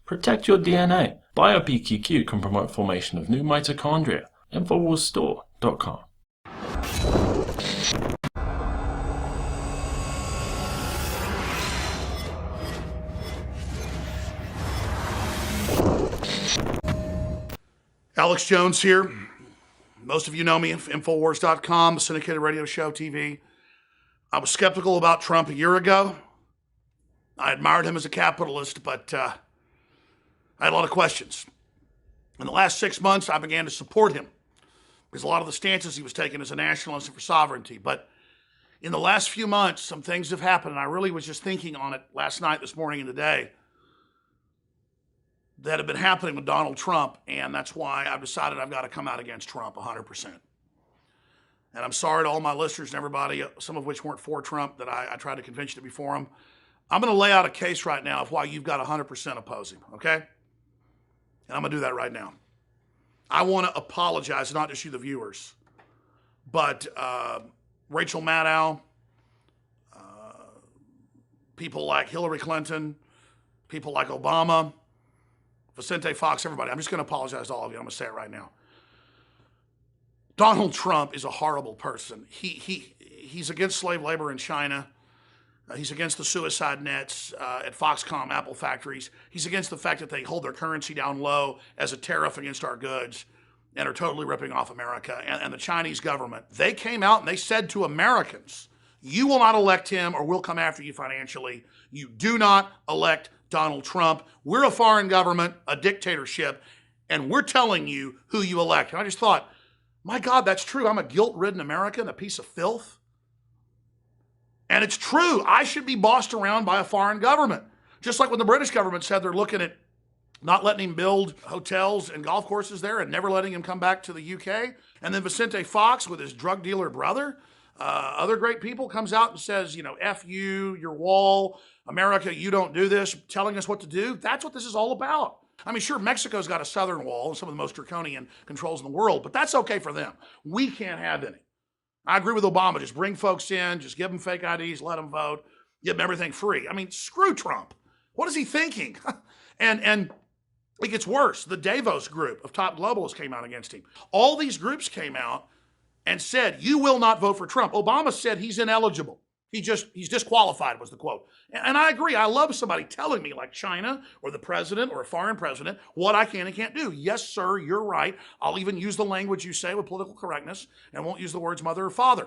Protect your DNA. BioPQQ can promote formation of new mitochondria. Infowarsstore.com. Alex Jones here. Most of you know me, Infowars.com, the syndicated radio show, TV. I was skeptical about Trump a year ago. I admired him as a capitalist, but I had a lot of questions. In the last 6 months, I began to support him because a lot of the stances he was taking as a nationalist and for sovereignty. But in the last few months, some things have happened, and I really was just thinking on it last night, this morning, and today, that have been happening with Donald Trump, and that's why I've decided I've got to come out against Trump 100%. And I'm sorry to all my listeners and everybody, some of which weren't for Trump, that I tried to convince you to be for him. I'm going to lay out a case right now of why you've got 100% oppose him, okay? And I'm going to do that right now. I want to apologize, not just you, the viewers, but Rachel Maddow, people like Hillary Clinton, people like Obama, Vicente Fox, everybody. I'm just going to apologize to all of you. I'm going to say it right now. Donald Trump is a horrible person. He's against slave labor in China. He's against the suicide nets at Foxconn Apple factories. He's against the fact that they hold their currency down low as a tariff against our goods and are totally ripping off America. And the Chinese government, they came out and they said to Americans, you will not elect him or we'll come after you financially. You do not elect Donald Trump. We're a foreign government, a dictatorship, and we're telling you who you elect. And I just thought, my God, that's true. I'm a guilt-ridden American, a piece of filth. And it's true. I should be bossed around by a foreign government. Just like when the British government said they're looking at not letting him build hotels and golf courses there and never letting him come back to the UK. And then Vicente Fox with his drug dealer brother, other great people, comes out and says, F you, your wall, America, you don't do this, telling us what to do. That's what this is all about. I mean, sure, Mexico's got a southern wall and some of the most draconian controls in the world, but that's okay for them. We can't have any. I agree with Obama. Just bring folks in, just give them fake IDs, let them vote, give them everything free. I mean, screw Trump. What is he thinking? and it gets worse. The Davos group of top globalists came out against him. All these groups came out and said, you will not vote for Trump. Obama said he's ineligible. He's disqualified was the quote. And I agree. I love somebody telling me, like China or the president or a foreign president, what I can and can't do. Yes, sir, you're right. I'll even use the language you say with political correctness and won't use the words mother or father.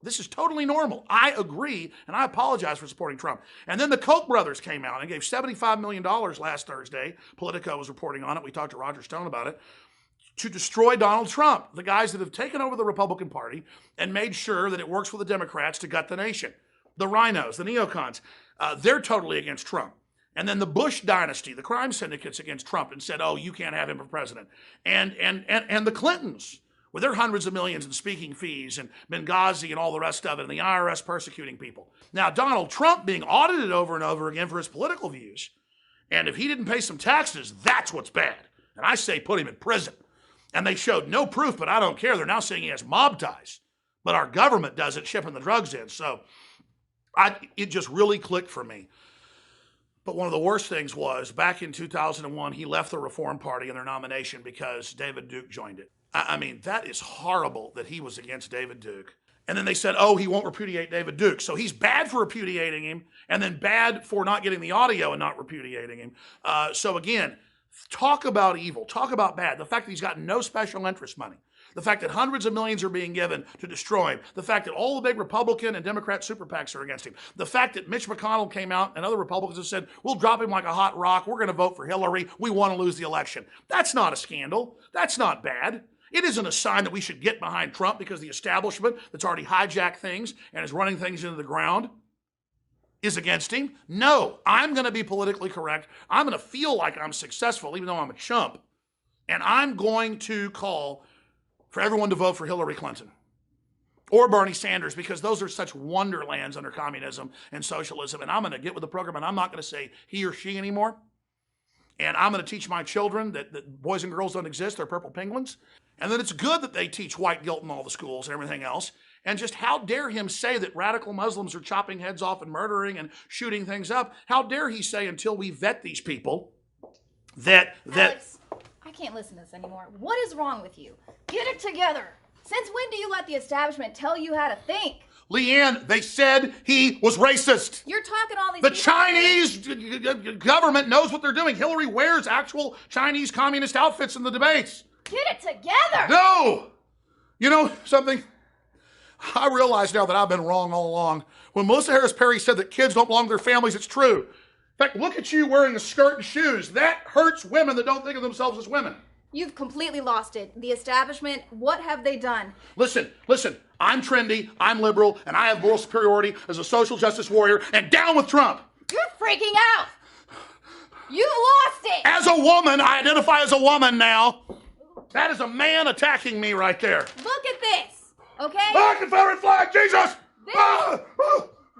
This is totally normal. I agree, and I apologize for supporting Trump. And then the Koch brothers came out and gave $75 million last Thursday. Politico was reporting on it. We talked to Roger Stone about it. To destroy Donald Trump, the guys that have taken over the Republican Party and made sure that it works for the Democrats to gut the nation. The rhinos, the neocons, they're totally against Trump. And then the Bush dynasty, the crime syndicates against Trump and said, oh, you can't have him for president. And the Clintons, with their hundreds of millions in speaking fees and Benghazi and all the rest of it, and the IRS persecuting people. Now, Donald Trump being audited over and over again for his political views, and if he didn't pay some taxes, that's what's bad. And I say put him in prison. And they showed no proof, but I don't care. They're now saying he has mob ties. But our government does it, shipping the drugs in. So it just really clicked for me. But one of the worst things was, back in 2001, he left the Reform Party in their nomination because David Duke joined it. I mean, that is horrible that he was against David Duke. And then they said, oh, he won't repudiate David Duke. So he's bad for repudiating him, and then bad for not getting the audio and not repudiating him. So again, talk about evil, talk about bad. The fact that he's got no special interest money, the fact that hundreds of millions are being given to destroy him, the fact that all the big Republican and Democrat super PACs are against him, the fact that Mitch McConnell came out and other Republicans have said, we'll drop him like a hot rock, we're going to vote for Hillary, we want to lose the election. That's not a scandal. That's not bad. It isn't a sign that we should get behind Trump because the establishment that's already hijacked things and is running things into the ground is against him. No, I'm going to be politically correct. I'm going to feel like I'm successful, even though I'm a chump. And I'm going to call for everyone to vote for Hillary Clinton or Bernie Sanders, because those are such wonderlands under communism and socialism. And I'm going to get with the program, and I'm not going to say he or she anymore. And I'm going to teach my children that boys and girls don't exist. They're purple penguins. And then it's good that they teach white guilt in all the schools and everything else. And just how dare him say that radical Muslims are chopping heads off and murdering and shooting things up? How dare he say, until we vet these people, Alex, I can't listen to this anymore. What is wrong with you? Get it together. Since when do you let the establishment tell you how to think? Lee Ann, they said he was racist. You're talking all these The people. Chinese government knows what they're doing. Hillary wears actual Chinese communist outfits in the debates. Get it together. No! You know something? I realize now that I've been wrong all along. When Melissa Harris Perry said that kids don't belong to their families, it's true. In fact, look at you wearing a skirt and shoes. That hurts women that don't think of themselves as women. You've completely lost it. The establishment, what have they done? Listen. I'm trendy, I'm liberal, and I have moral superiority as a social justice warrior, and down with Trump. You're freaking out. You've lost it. As a woman, I identify as a woman now. That is a man attacking me right there. Look at this, okay? Confederate flag, Jesus! The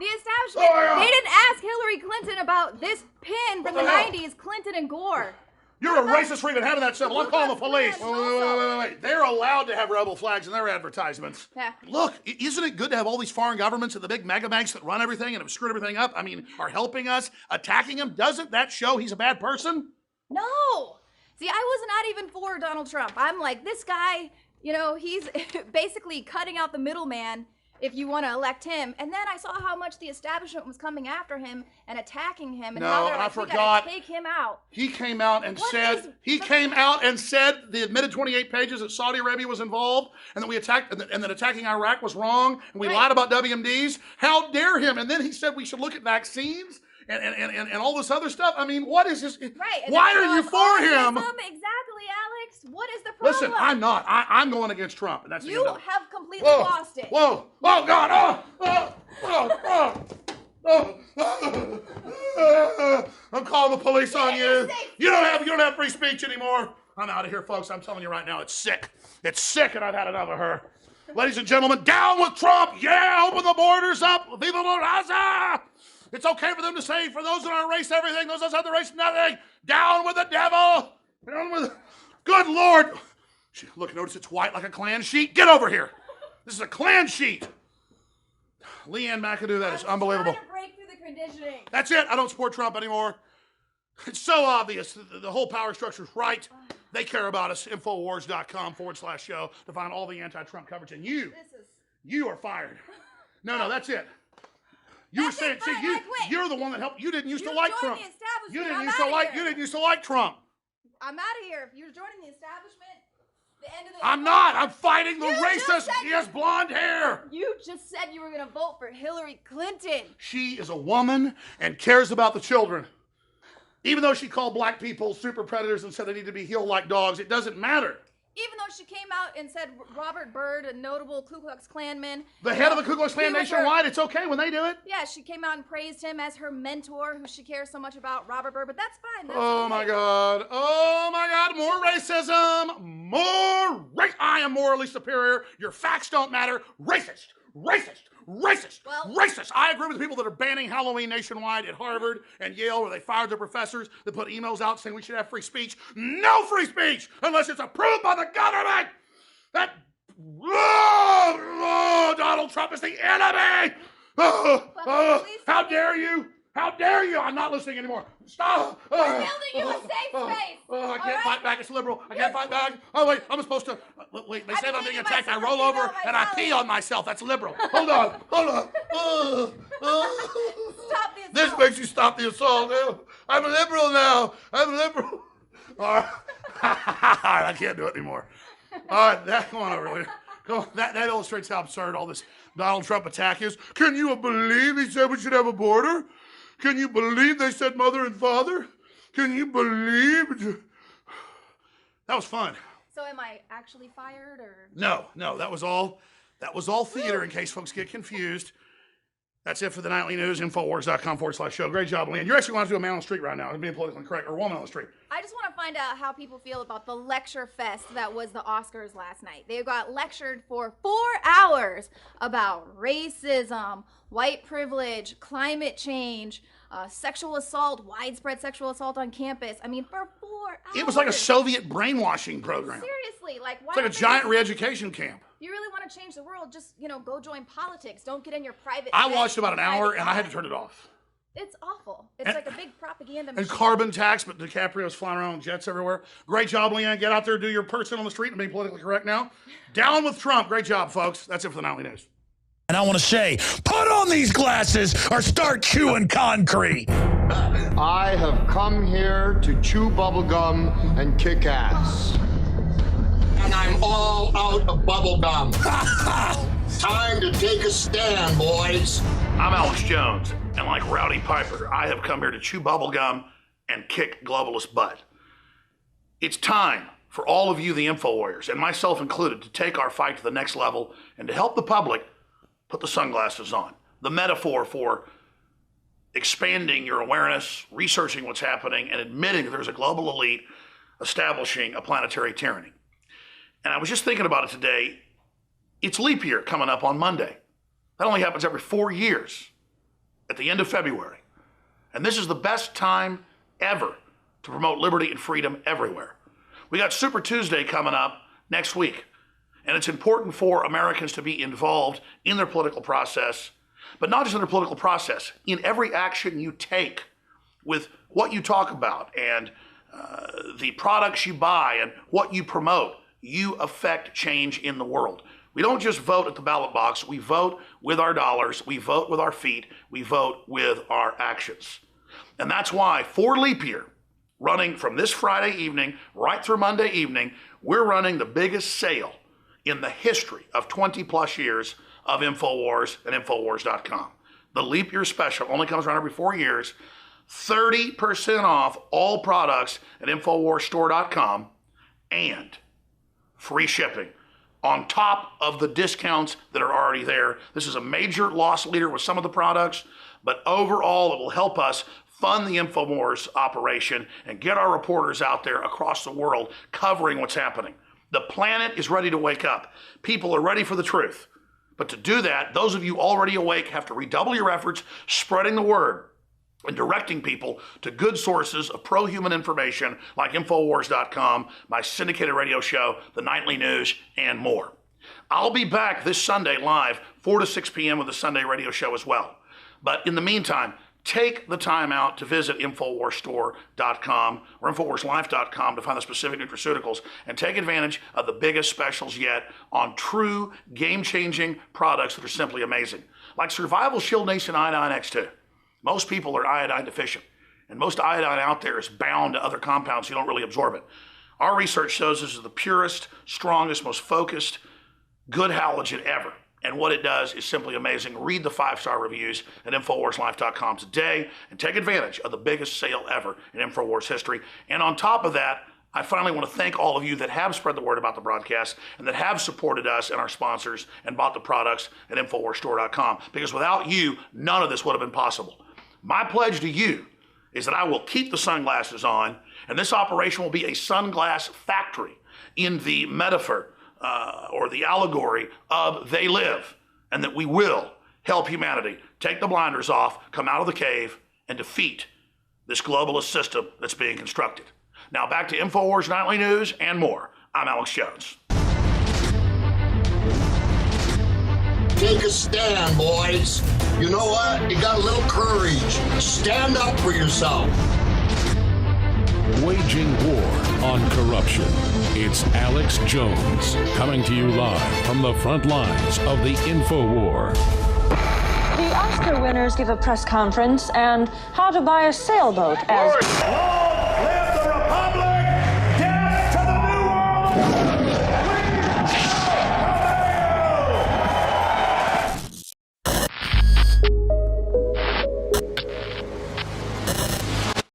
establishment, they didn't ask Hillary Clinton about this pin from the 90s, Clinton and Gore. You're a racist for even having that symbol. I'm calling the police. Wait. They're allowed to have rebel flags in their advertisements. Yeah. Look, isn't it good to have all these foreign governments and the big mega banks that run everything and have screwed everything up? I mean, are helping us, attacking him? Doesn't that show he's a bad person? No. See, I was not even for Donald Trump. I'm like, this guy, he's basically cutting out the middleman if you want to elect him. And then I saw how much the establishment was coming after him and attacking him, and how they're like, we gotta take him out. He came out and said the admitted 28 pages that Saudi Arabia was involved, and that we attacked, and that attacking Iraq was wrong, and we lied about WMDs. How dare him? And then he said we should look at vaccines and all this other stuff. I mean, what is this? Right. Why are you for him? Exactly, Alex. What is the problem? Listen, I'm not. I'm going against Trump, and that's you have completely lost it. Whoa! Oh God! I'm calling the police on you. You don't have free speech anymore. I'm out of here, folks. I'm telling you right now, it's sick. It's sick, and I've had enough of her. Ladies and gentlemen, down with Trump! Yeah, open the borders up. Viva la raza! It's okay for them to say, for those that aren't race everything, those outside the race nothing. Down with the devil. Down with. Good Lord. Look, notice it's white like a Klan sheet. Get over here. This is a Klan sheet. Lee Ann McAdoo, that is unbelievable. Trying to break through the conditioning. That's it. I don't support Trump anymore. It's so obvious. The whole power structure is right. They care about us. Infowars.com/show to find all the anti-Trump coverage. And you are fired. No, that's it. You were saying, you're the one that helped. You didn't used to like Trump. You didn't used to like Trump. I'm out of here. If you're joining the establishment, the end of the. I'm not. I'm fighting the racist. He has blonde hair. You just said you were going to vote for Hillary Clinton. She is a woman and cares about the children. Even though she called black people super predators and said they need to be healed like dogs, it doesn't matter. Even though she came out and said Robert Byrd, a notable Ku Klux Klanman. The head of the Ku Klux Klan nationwide, it's okay when they do it. Yeah, she came out and praised him as her mentor, who she cares so much about, Robert Byrd, but that's fine. My God. Oh my God, more racism. I am morally superior. Your facts don't matter. Racist. I agree with the people that are banning Halloween nationwide at Harvard and Yale, where they fired their professors that put emails out saying we should have free speech. No free speech unless it's approved by the government. Donald Trump is the enemy. How dare you? How dare you? I'm not listening anymore. Stop. We're building you a safe space. I can't fight back. It's liberal. I can't fight back. Oh, wait. I'm supposed to. Wait. They say if I'm being attacked, I roll over and I pee on myself. That's liberal. Hold on. Stop the assault. This makes you stop the assault. I'm a liberal now. All right. I can't do it anymore. All right. Come on over here. Come on. That illustrates how absurd all this Donald Trump attack is. Can you believe he said we should have a border? Can you believe they said mother and father? Can you believe? That was fun. So am I actually fired or? No, that was all theater in case folks get confused. That's it for the nightly news. Infowars.com/show. Great job, Lee Ann. You're actually going to do a man on the street right now. I'm being politically correct, or woman on the street. I just want to find out how people feel about the lecture fest that was the Oscars last night. They got lectured for 4 hours about racism, white privilege, climate change, sexual assault, widespread sexual assault on campus. I mean, for 4 hours. It was like a Soviet brainwashing program. Seriously, why? It's like a giant re-education camp. You really want to change the world? Just go join politics. Don't get in your private. I watched about an hour and I had to turn it off. It's awful. It's like a big propaganda machine. And carbon tax, but DiCaprio's flying around on jets everywhere. Great job, Lee Ann. Get out there, do your person on the street and be politically correct now. Down with Trump. Great job, folks. That's it for the Nightly News. And I want to say, put on these glasses or start chewing concrete. I have come here to chew bubblegum and kick ass. And I'm all out of bubblegum. Time to take a stand, boys. I'm Alex Jones, and like Rowdy Piper, I have come here to chew bubblegum and kick globalist butt. It's time for all of you, the InfoWarriors, and myself included, to take our fight to the next level and to help the public put the sunglasses on. The metaphor for expanding your awareness, researching what's happening, and admitting that there's a global elite establishing a planetary tyranny. And I was just thinking about it today. It's leap year coming up on Monday. That only happens every 4 years at the end of February. And this is the best time ever to promote liberty and freedom everywhere. We got Super Tuesday coming up next week. And it's important for Americans to be involved in their political process, but not just in their political process, in every action you take with what you talk about and the products you buy and what you promote. You affect change in the world. We don't just vote at the ballot box. We vote with our dollars. We vote with our feet. We vote with our actions. And that's why for leap year, running from this Friday evening right through Monday evening, we're running the biggest sale in the history of 20 plus years of Infowars and Infowars.com. The leap year special only comes around every 4 years. 30% off all products at InfoWarsStore.com and free shipping on top of the discounts that are already there. This is a major loss leader with some of the products, but overall it will help us fund the Infowars operation and get our reporters out there across the world covering what's happening. The planet is ready to wake up. People are ready for the truth. But to do that, those of you already awake have to redouble your efforts spreading the word and directing people to good sources of pro-human information like Infowars.com, my syndicated radio show, the Nightly News, and more. I'll be back this Sunday live, 4 to 6 p.m. with the Sunday radio show as well. But in the meantime, take the time out to visit InfoWarsStore.com or InfoWarsLife.com to find the specific nutraceuticals and take advantage of the biggest specials yet on true game-changing products that are simply amazing. Like Survival Shield Nation Iodine X2. Most people are iodine deficient, and most iodine out there is bound to other compounds, so you don't really absorb it. Our research shows this is the purest, strongest, most focused, good halogen ever. And what it does is simply amazing. Read the 5-star reviews at InfoWarsLife.com today and take advantage of the biggest sale ever in InfoWars history. And on top of that, I finally want to thank all of you that have spread the word about the broadcast and that have supported us and our sponsors and bought the products at InfoWarsStore.com. Because without you, none of this would have been possible. My pledge to you is that I will keep the sunglasses on, and this operation will be a sunglass factory in the metaphor or the allegory of they live, and that we will help humanity take the blinders off, come out of the cave, and defeat this globalist system that's being constructed. Now back to Infowars Nightly News and more. I'm Alex Jones. Take a stand, boys. You know what? You got a little courage. Stand up for yourself. Waging war on corruption. It's Alex Jones coming to you live from the front lines of the InfoWar. The Oscar winners give a press conference and how to buy a sailboat as...